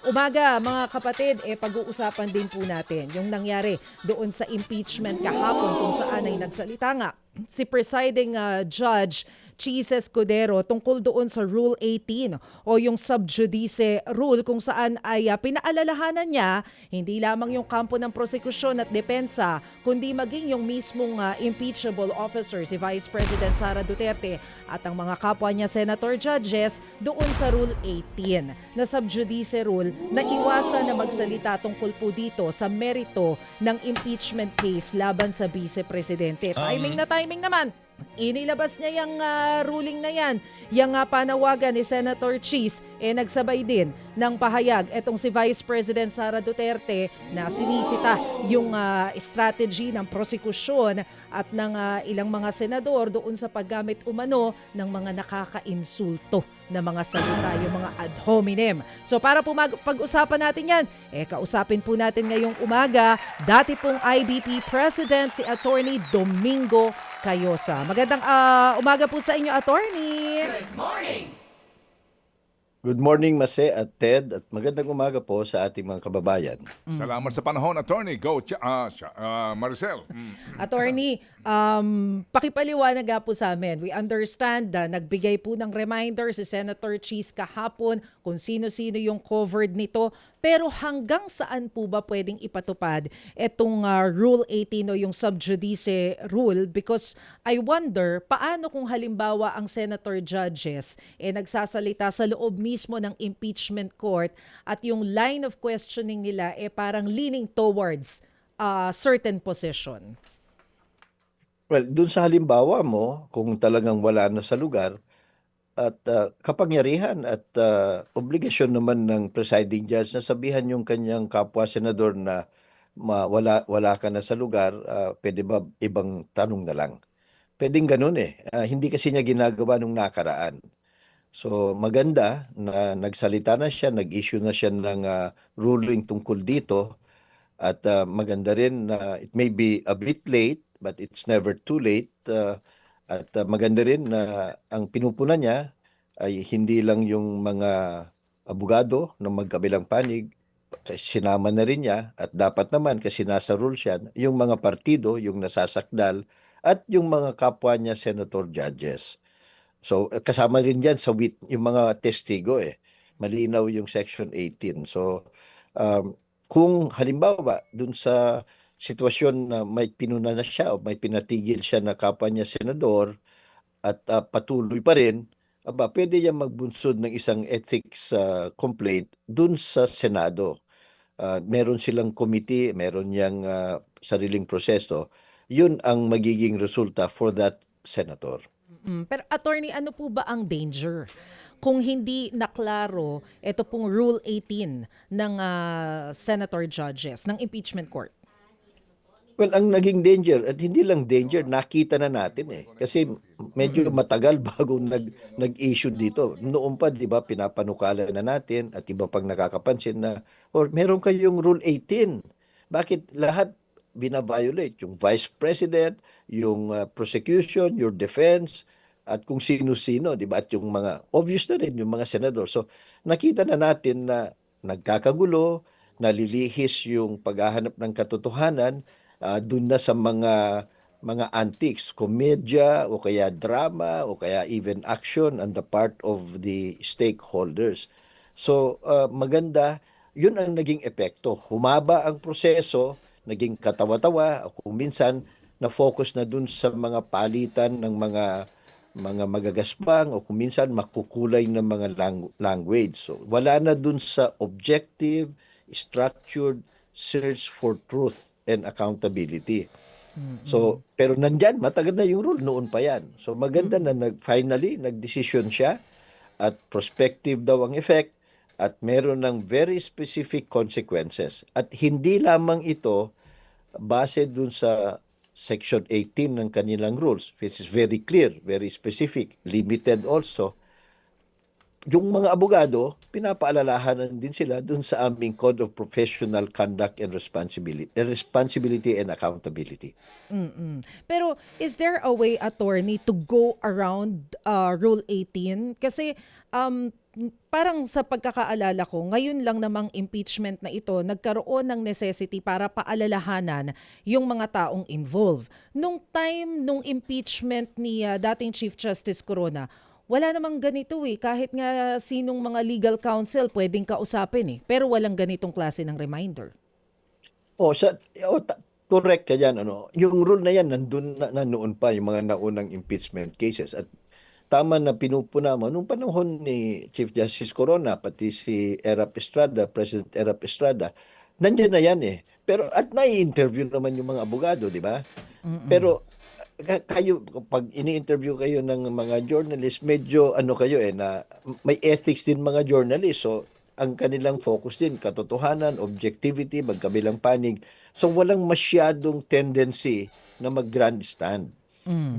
umaga mga kapatid, pag-uusapan din po natin yung nangyari doon sa impeachment kahapon kung saan ay nagsalita nga si presiding judge Chis Escudero tungkol doon sa Rule 18 o yung sub judice rule kung saan ay pinaalalahanan niya hindi lamang yung kampo ng prosekusyon at depensa kundi maging yung mismong impeachable officer si Vice President Sara Duterte at ang mga kapwa niya senator judges doon sa Rule 18 na sub judice rule na iwasan na magsalita tungkol po dito sa merito ng impeachment case laban sa Vice Presidente. Timing naman. Inilabas niya yung ruling na yan. Yung panawagan ni Senator Chis, nagsabay din ng pahayag etong si Vice President Sara Duterte na sinisita yung strategy ng prosekusyon at ng ilang mga senador doon sa paggamit umano ng mga nakaka-insulto na mga salita, yung mga ad hominem. So para po pag-usapan natin yan, kausapin po natin ngayong umaga, dati pong IBP President si Attorney Domingo Cayosa. Magandang umaga po sa inyo, Attorney. Good morning! Good morning, Mase at Ted, at magandang umaga po sa ating mga kababayan. Salamat sa panahon, Attorney. Go, Maricel. Attorney, pakipaliwanag nga po sa amin. We understand na nagbigay po ng reminder si Senator Chis kahapon kung sino-sino yung covered nito. Pero hanggang saan po ba pwedeng ipatupad itong Rule 18 o yung sub judice rule? Because I wonder, paano kung halimbawa ang senator judges nagsasalita sa loob mismo ng impeachment court at yung line of questioning nila parang leaning towards certain position? Well, dun sa halimbawa mo, kung talagang wala na sa lugar, at kapangyarihan at obligasyon naman ng presiding judge na sabihan yung kanyang kapwa senador na wala ka na sa lugar, pwede ba ibang tanong na lang? Pwedeng ganun hindi kasi niya ginagawa nung nakaraan. So maganda na nagsalita na siya, nag-issue na siya ng ruling tungkol dito at maganda rin na it may be a bit late but it's never too late. At maganda rin na ang pinupunan niya ay hindi lang yung mga abogado ng magkabilang panig, sinama na rin niya at dapat naman kasi nasa rule siya, yung mga partido, yung nasasakdal at yung mga kapwa niya senator judges. So kasama rin diyan sa yung mga testigo Malinaw yung section 18. So kung halimbawa dun sa sitwasyon na may pinuna na siya o may pinatigil siya na kapwa niya senador at patuloy pa rin, pwede niya magbunsod ng isang ethics complaint dun sa Senado. Meron silang committee, meron niyang sariling proseso. Yun ang magiging resulta for that senator. Pero attorney, ano po ba ang danger kung hindi naklaro ito pong Rule 18 ng senator judges, ng impeachment court? Well, ang naging danger, at hindi lang danger, nakita na natin Kasi medyo matagal bago nag-issue dito. Noon pa, di ba, pinapanukala na natin at iba pang nakakapansin na, or meron kayong Rule 18. Bakit lahat binaviolate? Yung Vice President, yung prosecution, your defense, at kung sino-sino, di ba? At yung mga, obvious na rin, yung mga senador. So, nakita na natin na nagkakagulo, nalilihis yung paghahanap ng katotohanan, dun na sa mga antics, komedya o kaya drama o kaya even action on the part of the stakeholders. So maganda, yun ang naging epekto. Humaba ang proseso, naging katawa-tawa, o kung minsan na-focus na dun sa mga palitan ng mga magagaspang o kung minsan makukulay ng mga language. So wala na dun sa objective, structured search for truth and accountability. So, pero nandyan, matagal na yung rule, noon pa yan. So, maganda na finally, nag-decision siya at prospective daw ang effect at meron ng very specific consequences. At hindi lamang ito base dun sa Section 18 ng kanilang rules, which is very clear, very specific, limited also. yung mga abogado, pinapaalalahanan din sila dun sa aming Code of Professional Conduct and Responsibility and Accountability. Pero is there a way, attorney, to go around Rule 18? Kasi parang sa pagkakaalala ko, ngayon lang namang impeachment na ito, nagkaroon ng necessity para paalalahanan yung mga taong involved. Nung time, nung impeachment ni dating Chief Justice Corona, wala namang ganito eh. Kahit nga sinong mga legal counsel pwedeng kausapin eh. Pero walang ganitong klase ng reminder. Correct ka dyan, ano. Yung rule na yan, nandun na noon pa yung mga naunang impeachment cases. At tama na pinupuna mo, nung panahon ni Chief Justice Corona, pati si Erap Estrada, President Erap Estrada, nandiyan na yan eh. Pero at nai-interview naman yung mga abogado, di ba? Pero kayo, pag ini-interview kayo ng mga journalist, medyo ano kayo na may ethics din mga journalist. So, ang kanilang focus din, katotohanan, objectivity, magkabilang panig. So, walang masyadong tendency na mag-grandstand.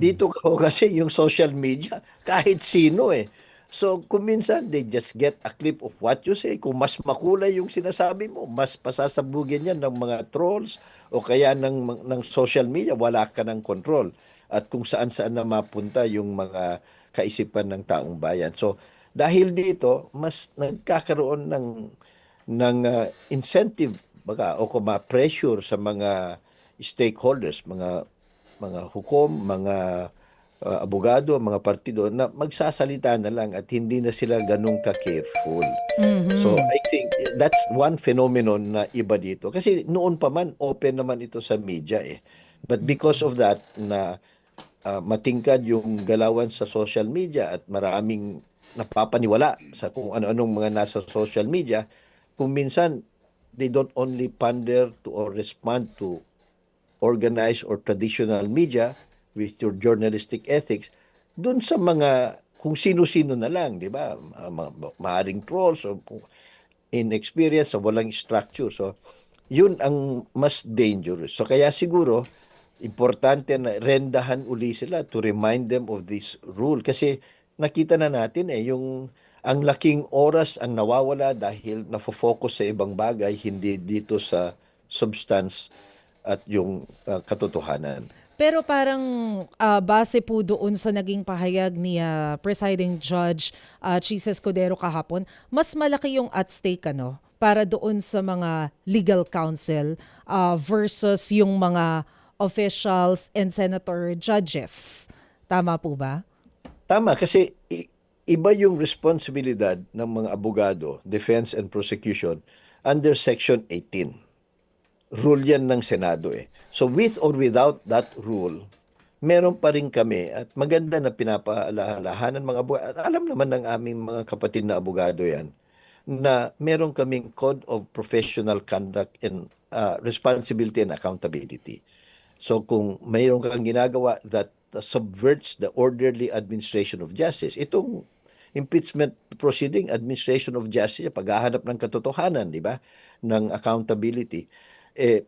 Dito kasi yung social media, kahit sino eh. So, kung minsan, they just get a clip of what you say. Kung mas makulay yung sinasabi mo, mas pasasabugin yan ng mga trolls o kaya ng social media, wala ka ng control. At kung saan-saan na mapunta yung mga kaisipan ng taong bayan. So, dahil dito, mas nagkakaroon ng incentive baka o pressure sa mga stakeholders, mga hukom, mga abogado, mga partido na magsasalita na lang at hindi na sila ganun ka-careful. So I think that's one phenomenon na iba dito. Kasi noon pa man, open naman ito sa media eh. But because of that, na matingkad yung galawan sa social media at maraming napapaniwala sa kung ano-anong mga nasa social media, kung minsan they don't only pander to or respond to organized or traditional media with your journalistic ethics, dun sa mga kung sino-sino na lang, di ba? Maaring trolls o inexperience o walang structure. So, yun ang mas dangerous. So, kaya siguro, importante na rendahan uli sila to remind them of this rule. Kasi nakita na natin yung ang laking oras ang nawawala dahil nafo-focus sa ibang bagay, hindi dito sa substance at yung katotohanan. Pero parang base po doon sa naging pahayag ni Presiding Judge Jesus Codero kahapon, mas malaki yung at stake para doon sa mga legal counsel versus yung mga officials and senator judges. Tama po ba? Tama, kasi iba yung responsibilidad ng mga abogado, defense and prosecution under Section 18. Rule yan ng Senado eh. So with or without that rule, meron pa rin kami at maganda na pinapaalalahanan mga abogado. At alam naman ng aming mga kapatid na abogado yan na meron kaming Code of Professional Conduct and Responsibility and Accountability. So kung mayroon kang ginagawa that subverts the orderly administration of justice, itong impeachment proceeding, administration of justice, paghahanap ng katotohanan, di ba, ng accountability,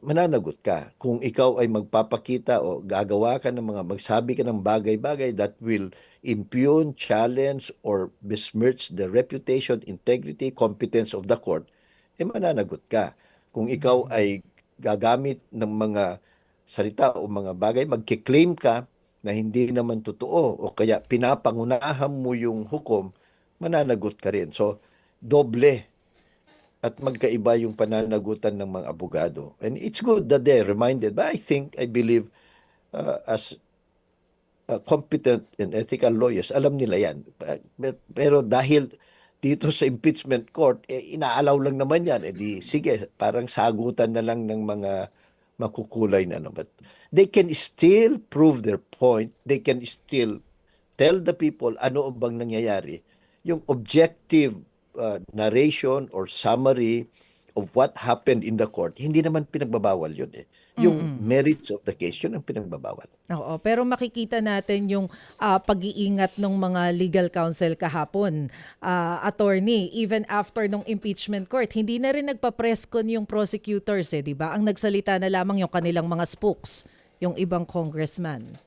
mananagot ka. Kung ikaw ay magpapakita o gagawa ka ng magsabi ka ng bagay-bagay that will impugn, challenge, or besmirch the reputation, integrity, competence of the court, mananagot ka. Kung ikaw ay gagamit ng mga salita o mga bagay, magkiklaim ka na hindi naman totoo o kaya pinapangunahan mo yung hukom, mananagot ka rin. So, doble at magkaiba yung pananagutan ng mga abogado. And it's good that they're reminded, but I believe as competent and ethical lawyers, alam nila yan. Pero dahil dito sa impeachment court, inaalaw lang naman yan. Sige, parang sagutan na lang ng mga makukulay na. But they can still prove their point. They can still tell the people ano bang nangyayari. Yung objective narration or summary of what happened in the court, hindi naman pinagbabawal yun eh. Yung merits of the case, yun ang pinagbabawal. Oo, pero makikita natin yung pag-iingat ng mga legal counsel kahapon, attorney, even after nung impeachment court. Hindi na rin nagpa-press con yung prosecutors, di ba? Ang nagsalita na lamang yung kanilang mga spokes, yung ibang congressman.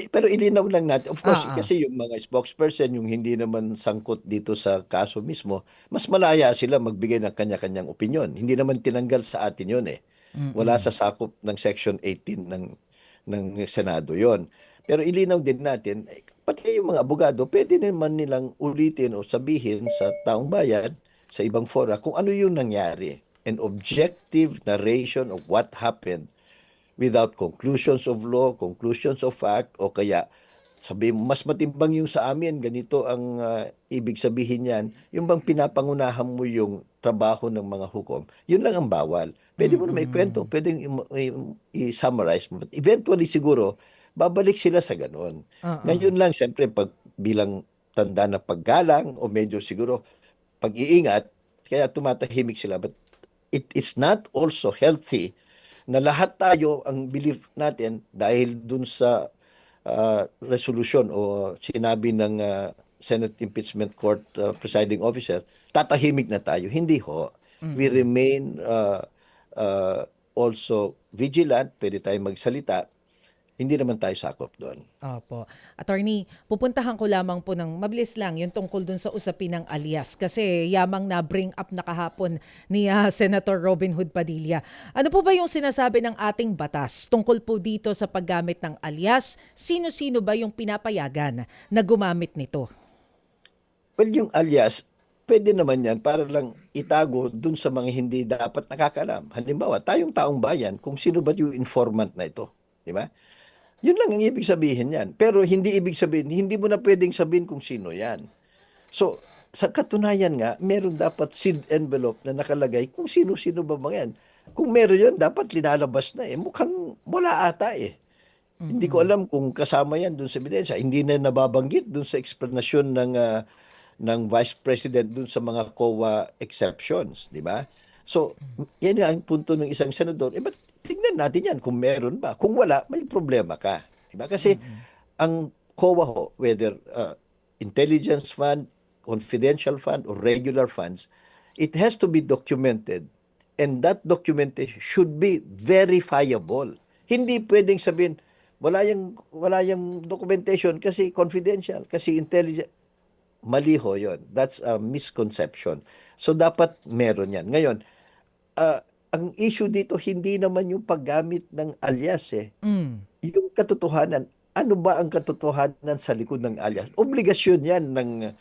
Pero ilinaw lang natin, of course, Ah, ah. kasi yung mga spokesperson, yung hindi naman sangkot dito sa kaso mismo, mas malaya sila magbigay ng kanya-kanyang opinion. Hindi naman tinanggal sa atin yun eh. Wala Mm-mm. sa sakop ng Section 18 ng Senado yon. Pero ilinaw din natin, pati yung mga abogado, pwede naman nilang ulitin o sabihin sa taong bayan, sa ibang fora, kung ano yung nangyari. An objective narration of what happened without conclusions of law, conclusions of fact, o kaya sabi mo, mas matimbang yung sa amin, ganito ang ibig sabihin yan, yung bang pinapangunahan mo yung trabaho ng mga hukom, yun lang ang bawal. Pwede mo na may kwento, Mm-mm. pwedeng i-summarize mo. But eventually siguro, babalik sila sa ganun. Ah, ah. Ngayon lang, siyempre, pag bilang tanda na paggalang o medyo siguro pag-iingat, kaya tumatahimik sila. But it is not also healthy na lahat tayo ang belief natin dahil dun sa resolution o sinabi ng Senate Impeachment Court presiding officer, tatahimik na tayo. Hindi ho. We Mm-mm. remain also vigilant, pwede tayong magsalita. Hindi naman tayo sakop doon. Opo. Attorney, pupuntahan ko lamang po ng mabilis lang yung tungkol dun sa usapin ng alias kasi yamang na bring up na kahapon ni Senator Robin Hood Padilla. Ano po ba yung sinasabi ng ating batas tungkol po dito sa paggamit ng alias? Sino-sino ba yung pinapayagan na gumamit nito? Well, yung alias, pwede naman yan para lang itago dun sa mga hindi dapat nakakalam. Halimbawa, tayong taong bayan, kung sino ba yung informant na ito. Di ba? Yun lang ang ibig sabihin yan. Pero hindi ibig sabihin, hindi mo na pwedeng sabihin kung sino yan. So, sa katunayan nga, meron dapat seed envelope na nakalagay kung sino-sino ba mga yan. Kung meron yun, dapat linalabas na eh. Mukhang wala ata eh. Hindi ko Mm-mm. alam kung kasama yan dun sa ebidensya. Hindi na nababanggit dun sa explanation ng Vice President dun sa mga COA exceptions, di ba? So, yan nga ang punto ng isang senador. Ba't tignan natin yan kung meron ba. Kung wala, may problema ka. Di ba? Kasi Mm-mm. ang COA ho, whether intelligence fund, confidential fund, or regular funds, it has to be documented. And that documentation should be verifiable. Hindi pwedeng sabihin, wala yung documentation kasi confidential, kasi intelligent. Mali ho yun. That's a misconception. So, dapat meron yan. Ngayon, ah, ang issue dito, hindi naman yung paggamit ng alias eh. Mm. Yung katotohanan, ano ba ang katotohanan sa likod ng alias? Obligasyon yan ng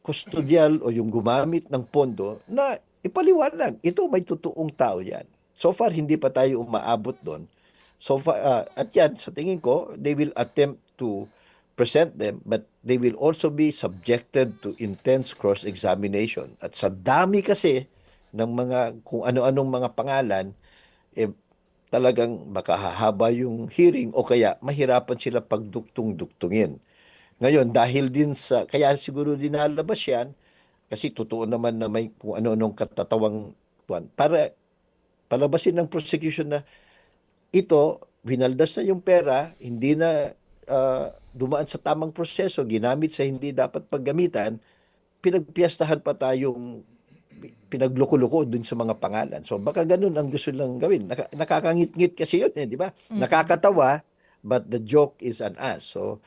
kustodial o yung gumamit ng pondo na ipaliwanag. Ito may totoong tao yan. So far, hindi pa tayo umaabot doon. So far, at yan, sa tingin ko, they will attempt to present them, but they will also be subjected to intense cross-examination. At sa dami kasi ng mga, kung ano-anong mga pangalan, eh, talagang baka hahaba yung hearing o kaya mahirapan sila pagduktong-duktungin. Ngayon, dahil din sa, kaya siguro dinalabas yan, kasi totoo naman na may kung ano-anong katatawang para palabasin ng prosecution na ito, winaldas na yung pera, hindi na dumaan sa tamang proseso, ginamit sa hindi dapat paggamitan, pinagpiyastahan pa tayong pinagloko-loko dun sa mga pangalan. So baka ganun ang gusto lang gawin. Nakakangit-ngit kasi yun, di ba? Mm-mm. Nakakatawa, but the joke is an us. So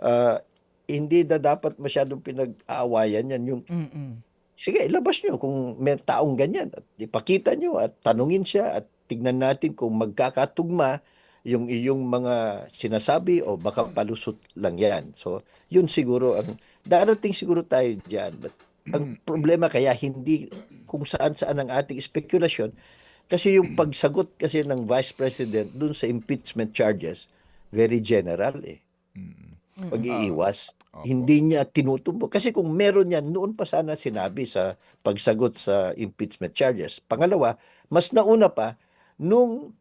uh, hindi na dapat masyadong pinag-aawayan yan. Yung, Mm-mm. sige, ilabas nyo kung may taong ganyan. At ipakita nyo at tanungin siya at tignan natin kung magkakatugma yung iyong mga sinasabi o baka palusot lang yan. So, yun siguro ang darating siguro tayo diyan. But ang problema kaya hindi kung saan-saan ang ating spekulasyon kasi yung pagsagot kasi ng Vice President dun sa impeachment charges, very general eh. Mm-mm. Pag-iiwas. Opo. Hindi niya tinutumbok. Kasi kung meron yan, noon pa sana sinabi sa pagsagot sa impeachment charges. Pangalawa, mas nauna pa, nung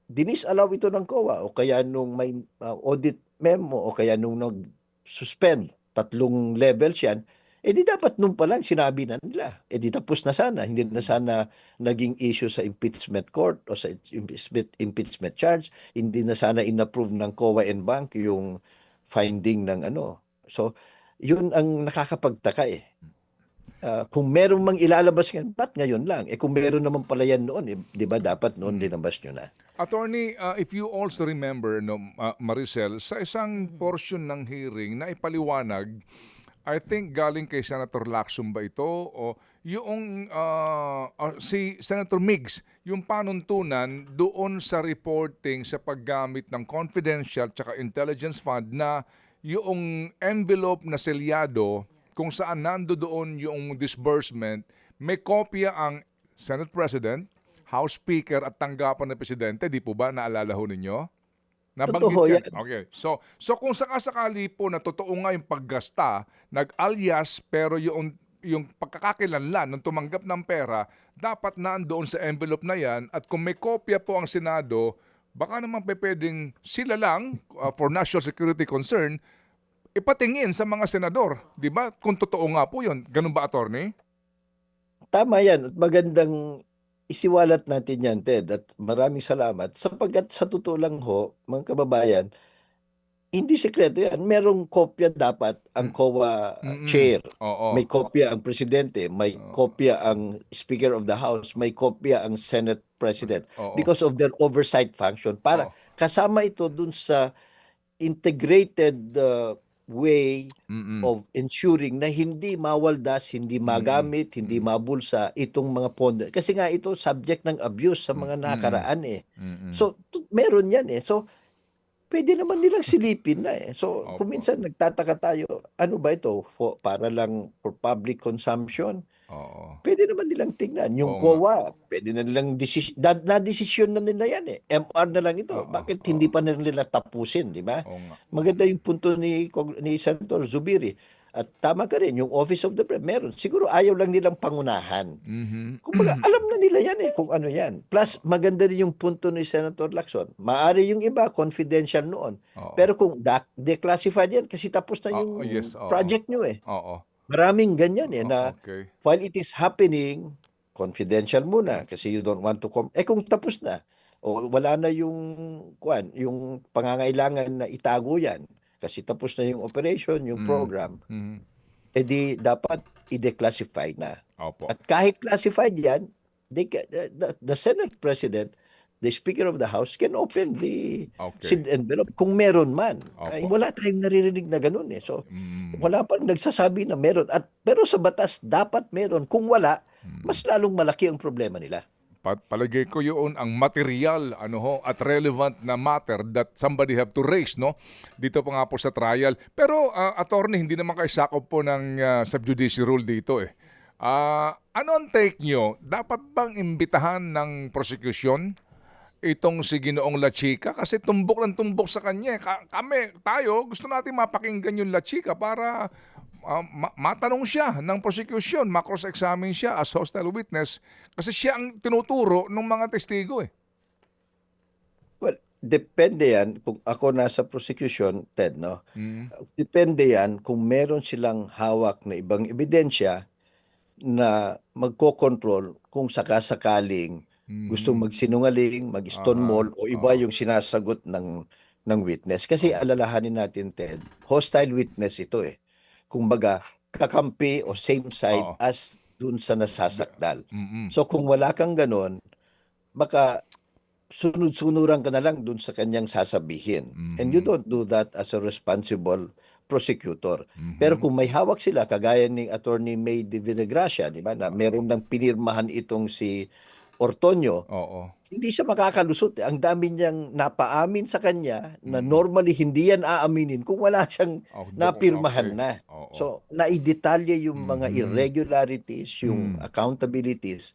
dinis-allow ito ng COA o kaya nung may audit memo o kaya nung nag-suspend, 3 levels yan, eh di dapat nung pa lang sinabi na nila. Eh di tapos na sana. Hindi na sana naging issue sa impeachment court o sa impeachment charge. Hindi na sana inapprove ng COA and bank yung finding ng ano. So, yun ang nakakapagtaka eh. Kung meron mang ilalabas ngayon, ba't ngayon lang? Eh kung meron naman pala yan noon, eh, di ba dapat noon linabas nyo na? Attorney, if you also remember, no, Maricel, sa isang portion ng hearing na ipaliwanag, I think galing kay Senator Lacson ba ito o yung si Senator Migs, yung panuntunan doon sa reporting sa paggamit ng confidential tsaka intelligence fund na yung envelope na selyado kung saan nando doon yung disbursement, may kopya ang Senate President, House Speaker at tanggapan ng Presidente, di po ba naalala ho ninyo? Nabanggit Totoo yan. yan. Okay. So kung sakasakali po na totoo nga yung paggasta, nag-alias pero yung pagkakakilanlan ng tumanggap ng pera, dapat nandoon sa envelope na yan at kung may kopya po ang Senado, baka naman pwedeng sila lang, for national security concern, ipatingin sa mga senador. Di ba? Kung totoo nga po yun. Ganun ba, attorney? Tama yan. At magandang isiwalat natin yan, Ted. At maraming salamat. Sapagkat sa totoo lang ho, mga kababayan, hindi sekreto yan. Merong kopya dapat ang COA chair. Oo. May kopya ang presidente. May kopya ang Speaker of the House. May kopya ang Senate President. Oo. Because of their oversight function. Para kasama ito dun sa integrated way of ensuring na hindi mawaldas, hindi magamit, hindi mabulsa itong mga pondo. Kasi nga ito subject ng abuse sa mga nakaraan eh. So meron yan eh. So pwede naman nilang silipin na eh. So kung minsan nagtataka tayo, ano ba ito? Para lang for public consumption? Oo. Pwede naman nilang tingnan. Yung Oo nga. COA, pwede na nilang na-desisyon na nila yan eh. MR na lang ito. Bakit hindi pa nila tapusin, di ba? Oo nga. Maganda yung punto ni Senator Zubiri. At tama ka rin, yung Office of the President, meron. Siguro ayaw lang nilang pangunahan. Kumbaga, alam na nila yan eh, kung ano yan. Plus, maganda rin yung punto ni Senator Lacson. Maari yung iba, confidential noon. Oo. Pero kung declassified yan, kasi tapos na yung Yes, oo. project nyo eh. Oo. Maraming ganyan eh, na Okay. while it is happening, confidential muna kasi you don't want to kung tapos na o wala na yung pangangailangan na itago yan kasi tapos na yung operation, yung program, edi dapat i-declassify na. Opo. At kahit classified yan, the Senate President, the Speaker of the House can open the sealed envelope kung meron man. Ay, wala tayong naririnig na ganun eh. So, wala pa rin nagsasabi na meron. Pero sa batas, dapat meron. Kung wala, mas lalong malaki ang problema nila. Palagay ko yun ang material at relevant na matter that somebody have to raise dito pa nga po sa trial. Pero attorney, hindi naman kayo sakop po ng subjudice rule dito eh. Ano ang take nyo? Dapat bang imbitahan ng prosecution itong si Ginoong La Chica? Kasi tumbok ng tumbok sa kanya. Tayo, gusto natin mapakinggan yung La Chica para matanong siya ng prosecution, ma-cross-examine siya as hostile witness kasi siya ang tinuturo ng mga testigo eh. Well, depende yan kung ako nasa prosecution, Ted, no? Depende yan kung meron silang hawak na ibang ebidensya na magko-control kung sakasakaling gustong magsinungaling, mag-stonewall o iba yung sinasagot ng witness. Kasi alalahanin natin, Ted, hostile witness ito eh. Kumbaga, kakampi o same side as dun sa nasasakdal. So kung wala kang ganon, baka sunod-sunuran ka na lang dun sa kanyang sasabihin. And you don't do that as a responsible prosecutor. Pero kung may hawak sila, kagaya ni Attorney May de Villagracia, di ba, na meron ng pinirmahan itong si Ortonio, hindi siya makakalusot. Ang dami niyang napaamin sa kanya na normally hindi yan aaminin kung wala siyang napirmahan na. So, naidetalye yung mga irregularities, yung accountabilities.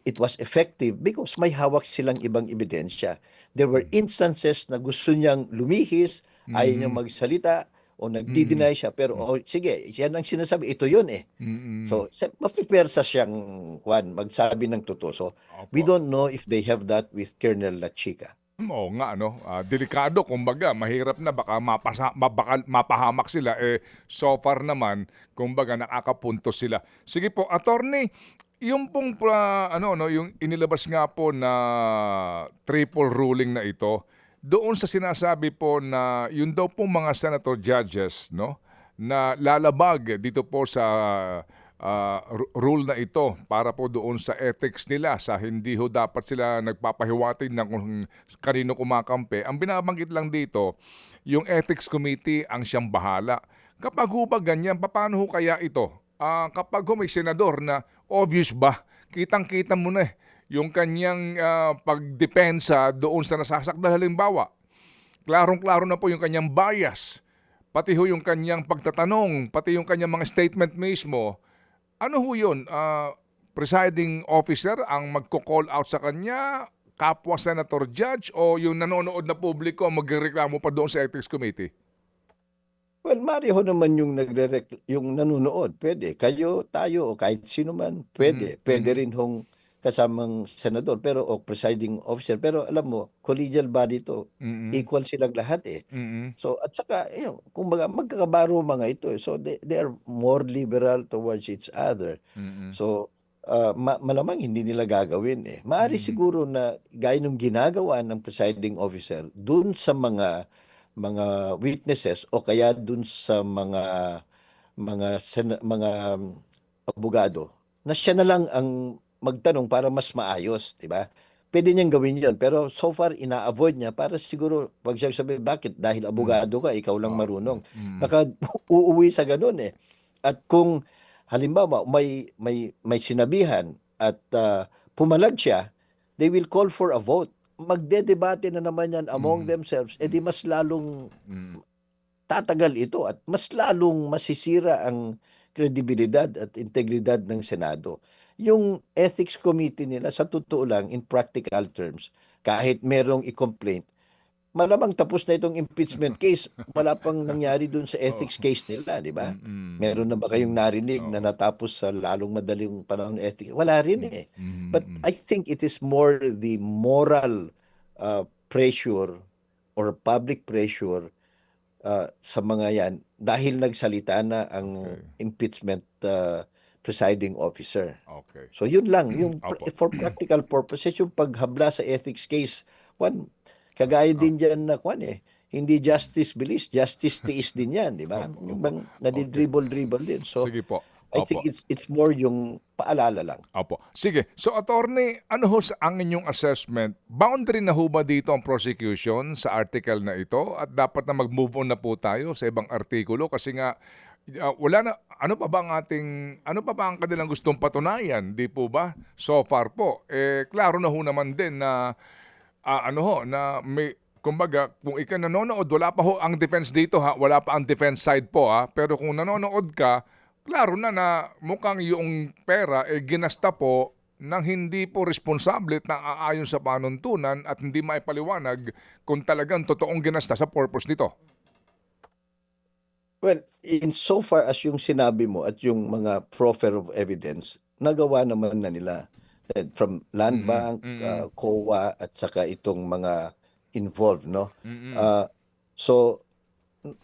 It was effective because may hawak silang ibang ebidensya. There were instances na gusto niyang lumihis, ayaw niyang magsalita, o nagdi-deny siya, pero sige, yan ang sinasabi, ito yun eh. So, mas-persa siyang magsabi ng totoo. So, we don't know if they have that with Colonel La Chica. Oo nga, delikado, kumbaga, mahirap na, baka mapahamak sila. So far naman, kumbaga, nakakapuntos sila. Sige po, attorney, yung pong, yung inilabas nga po na triple ruling na ito, doon sa sinasabi po na yun daw pong mga senator judges na lalabag dito po sa rule na ito para po doon sa ethics nila, sa hindi ho dapat sila nagpapahiwatig ng kung kanino kumakampi. Ang binabanggit lang dito, yung ethics committee ang siyang bahala. Kapag ho ba ganyan, paano ho kaya ito? Kapag ho may senador na obvious ba, kitang-kita mo na yung kanyang pagdepensa doon sa nasasakdal, halimbawa, klarong-klaro na po yung kanyang bias, pati ho yung kanyang pagtatanong, pati yung kanyang mga statement mismo. Ano ho yun? Presiding officer ang magko-call out sa kanya, kapwa senator judge, o yung nanonood na publiko ang magreklamo pa doon sa ethics committee? Well, mariho naman yung yung nanonood. Pwede. Kayo, tayo, o kahit sino man. Pwede. Pwede rin hong kasamang senador pero o presiding officer. Pero alam mo, collegial body to. Equal silang lahat eh. So, at saka, kumbaga, magkakabaro mga ito. So, they are more liberal towards each other. So, malamang hindi nila gagawin eh. Maari siguro na gaya ng ginagawa ng presiding officer dun sa mga witnesses o kaya dun sa mga abogado na siya na lang ang magtanong para mas maayos, di ba? Pwede niyang gawin yon pero so far ina-avoid niya para siguro wag siya sabi bakit dahil abogado ka ikaw lang marunong. Baka uuwi sa ganun eh. At kung halimbawa may sinabihan at pumalag siya, they will call for a vote. Magdedebate na naman yan among themselves, edi mas lalong tatagal ito at mas lalong masisira ang kredibilidad at integridad ng Senado. Yung ethics committee nila, sa totoo lang, in practical terms, kahit merong i-complaint, malamang tapos na itong impeachment case, wala pang nangyari dun sa ethics case nila, di ba? Meron na ba kayong narinig na natapos sa lalong madaling panahon ng ethics? Wala rin eh. But I think it is more the moral pressure or public pressure sa mga yan dahil nagsalita na ang impeachment presiding officer. Okay. So yun lang, yung Opo. for practical purposes, yung paghabla sa ethics case, kagaya din dyan na hindi justice bilis, justice tiis din yan, di ba? Yung bang nadidribble-dribble din. So Sige po. I think it's more yung paalala lang. Opo. Sige. So, attorney, ano ho ang inyong assessment? Boundary na ho ba dito ang prosecution sa article na ito? At dapat na mag-move on na po tayo sa ibang artikulo? Kasi nga, wala na, ano pa ba ang kanilang gustong patunayan? Di po ba? So far po. Klaro na ho naman din na, na may, kumbaga, kung ikaw nanonood, wala pa ho ang defense dito ha, wala pa ang defense side po ha, pero kung nanonood ka, klaro na mukhang yung pera ginasta po nang hindi po responsable at naaayon sa panuntunan at hindi maipaliwanag kung talagang totoong ginasta sa purpose nito. Well, in so far as yung sinabi mo at yung mga proffer of evidence, nagawa naman na nila from Land Bank, COA at saka itong mga involved, no? So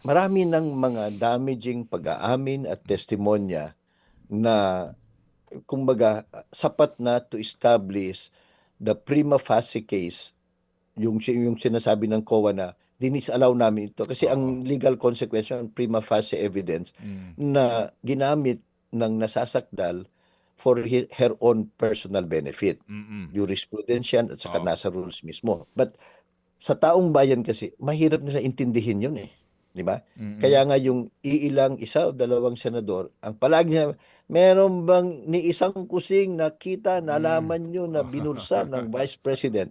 marami ng mga damaging pag-aamin at testimonya na kumbaga sapat na to establish the prima facie case, yung sinasabi ng COA na dinis-allow namin ito kasi ang legal consequence ng prima facie evidence na ginamit ng nasasakdal for her own personal benefit. Jurisprudence yan at saka nasa rules mismo. But sa taong bayan kasi mahirap nila intindihin yun eh. Di ba? Kaya nga yung isa o dalawang senador, ang palagi niya, meron bang ni isang kusing nakita, nalaman nyo na binulsa ng Vice President?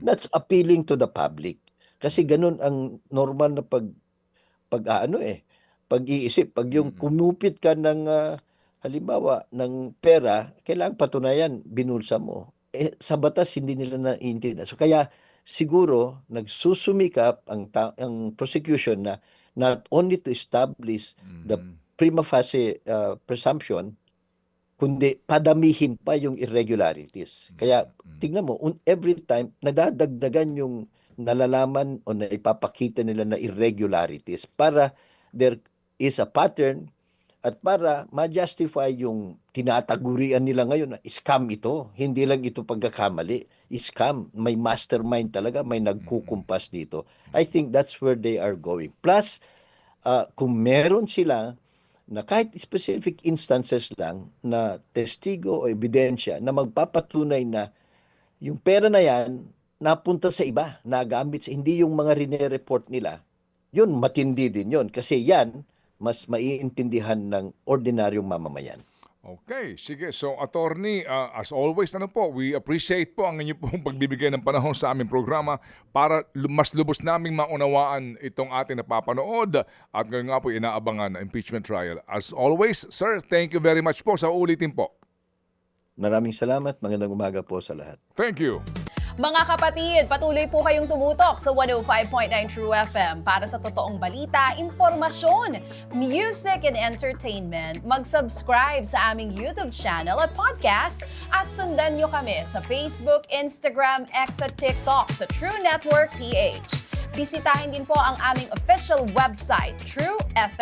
That's appealing to the public. Kasi ganun ang normal na pag-iisip. Pag yung kumupit ka ng, halimbawa, ng pera, kailangang patunayan, binulsa mo. Sa batas, hindi nila naiintindihan. So kaya, siguro, nagsusumikap ang prosecution na not only to establish the prima facie presumption, kundi padamihin pa yung irregularities. Kaya tingnan mo, every time nadadagdagan yung nalalaman o naipapakita nila na irregularities para there is a pattern at para ma-justify yung tinatagurian nila ngayon na scam ito. Hindi lang ito pagkakamali. Scam. May mastermind talaga. May nagkukumpas dito. I think that's where they are going. Plus, kung meron sila na kahit specific instances lang na testigo o ebidensya na magpapatunay na yung pera na yan napunta sa iba, nagamit sa hindi yung mga rine-report nila, yun matindi din yun kasi yan mas maiintindihan ng ordinaryong mamamayan. Okay, sige. So, attorney, as always, we appreciate po ang inyong pong pagbibigay ng panahon sa aming programa para mas lubos naming maunawaan itong ating napapanood at ngayon nga po inaabangan na impeachment trial. As always, sir, thank you very much po sa ulitin po. Maraming salamat, magandang umaga po sa lahat. Thank you. Mga kapatid, patuloy po kayong tumutok sa 105.9 True FM para sa totoong balita, impormasyon, music and entertainment. Mag-subscribe sa aming YouTube channel at podcast at sundan nyo kami sa Facebook, Instagram, X at TikTok sa True Network PH. Bisitahin din po ang aming official website, truefm.ph.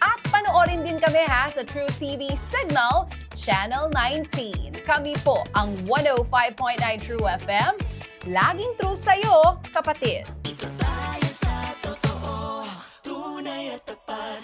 At panoorin din kami sa True TV Signal, Channel 19. Kami po ang 105.9 True FM. Laging true sa'yo, kapatid.